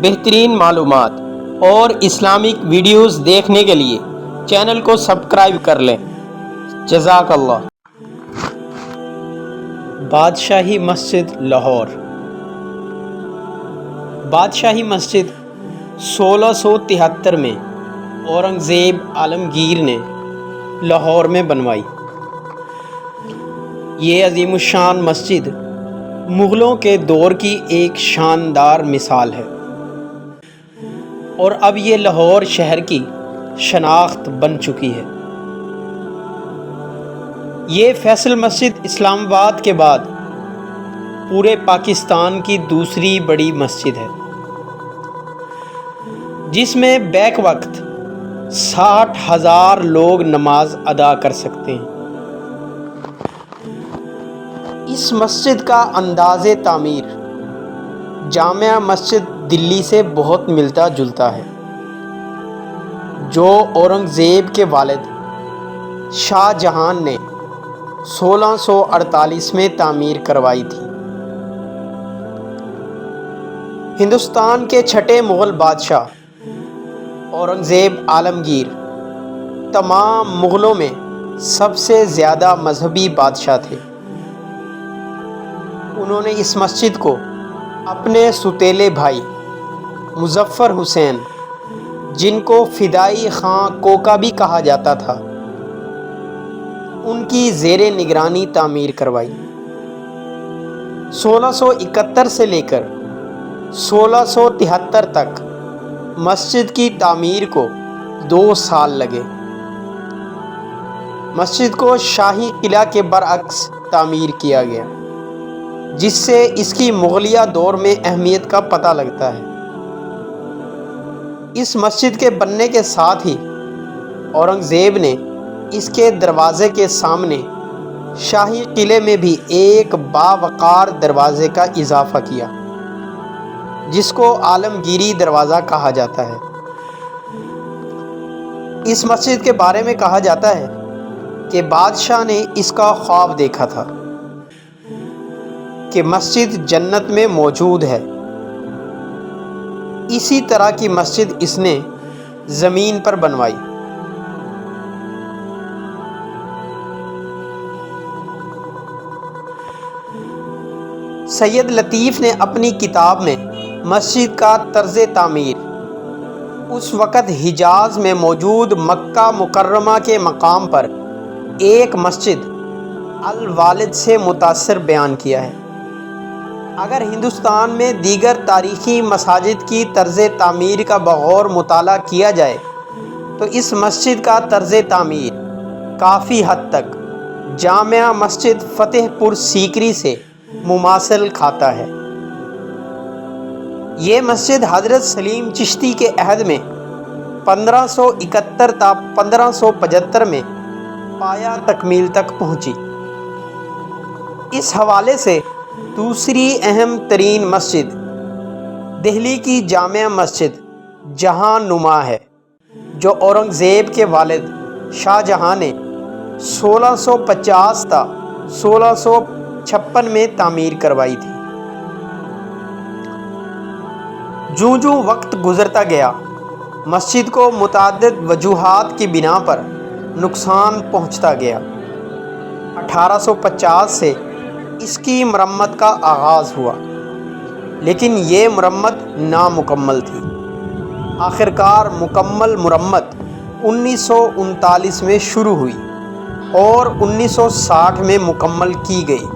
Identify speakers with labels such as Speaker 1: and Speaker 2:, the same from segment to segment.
Speaker 1: بہترین معلومات اور اسلامک ویڈیوز دیکھنے کے لیے چینل کو سبسکرائب کر لیں۔ جزاک اللہ۔ بادشاہی مسجد لاہور۔ بادشاہی مسجد 1673 میں اورنگزیب عالمگیر نے لاہور میں بنوائی۔ یہ عظیم الشان مسجد مغلوں کے دور کی ایک شاندار مثال ہے اور اب یہ لاہور شہر کی شناخت بن چکی ہے۔ یہ فیصل مسجد اسلام آباد کے بعد پورے پاکستان کی دوسری بڑی مسجد ہے، جس میں بیک وقت 60,000 لوگ نماز ادا کر سکتے ہیں۔ اس مسجد کا انداز تعمیر جامع مسجد دلی سے بہت ملتا جلتا ہے، جو اورنگزیب کے والد شاہ جہان نے 1648 میں تعمیر کروائی تھی۔ ہندوستان کے چھٹے مغل بادشاہ اورنگزیب عالمگیر تمام مغلوں میں سب سے زیادہ مذہبی بادشاہ تھے۔ انہوں نے اس مسجد کو اپنے ستیلے بھائی مظفر حسین، جن کو فدائی خان کوکا بھی کہا جاتا تھا، ان کی زیر نگرانی تعمیر کروائی۔ 1671 سے لے کر 1673 تک مسجد کی تعمیر کو 2 سال لگے۔ مسجد کو شاہی قلعہ کے برعکس تعمیر کیا گیا، جس سے اس کی مغلیہ دور میں اہمیت کا پتہ لگتا ہے۔ اس مسجد کے بننے کے ساتھ ہی اورنگزیب نے اس کے دروازے کے سامنے شاہی قلعے میں بھی ایک باوقار دروازے کا اضافہ کیا، جس کو عالمگیری دروازہ کہا جاتا ہے۔ اس مسجد کے بارے میں کہا جاتا ہے کہ بادشاہ نے اس کا خواب دیکھا تھا کہ مسجد جنت میں موجود ہے۔ اسی طرح کی مسجد اس نے زمین پر بنوائی۔ سید لطیف نے اپنی کتاب میں مسجد کا طرز تعمیر اس وقت حجاز میں موجود مکہ مکرمہ کے مقام پر ایک مسجد الوالد سے متاثر بیان کیا ہے۔ اگر ہندوستان میں دیگر تاریخی مساجد کی طرز تعمیر کا بغور مطالعہ کیا جائے تو اس مسجد کا طرز تعمیر کافی حد تک جامع مسجد فتح پور سیکری سے مماثل کھاتا ہے۔ یہ مسجد حضرت سلیم چشتی کے عہد میں 1571 تا 1575 میں پایا تکمیل تک پہنچی۔ اس حوالے سے دوسری اہم ترین مسجد دہلی کی جامع مسجد جہاں نما ہے، جو اورنگزیب کے والد شاہ جہاں نے 1650 تا 1656 میں تعمیر کروائی تھی۔ جوں جوں وقت گزرتا گیا، مسجد کو متعدد وجوہات کی بنا پر نقصان پہنچتا گیا۔ 1850 سے اس کی مرمت کا آغاز ہوا، لیکن یہ مرمت نامکمل تھی۔ آخرکار مکمل مرمت 1939 میں شروع ہوئی اور 1960 میں مکمل کی گئی،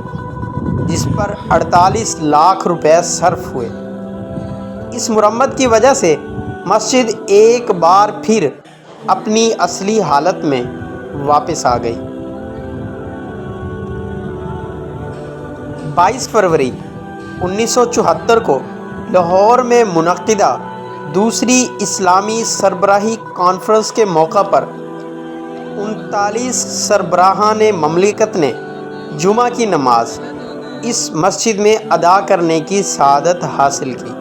Speaker 1: جس پر 48 لاکھ روپے صرف ہوئے۔ اس مرمت کی وجہ سے مسجد ایک بار پھر اپنی اصلی حالت میں واپس آ گئی۔ 22 فروری 1974 کو لاہور میں منعقدہ دوسری اسلامی سربراہی کانفرنس کے موقع پر 39 سربراہان مملکت نے جمعہ کی نماز اس مسجد میں ادا کرنے کی سعادت حاصل کی۔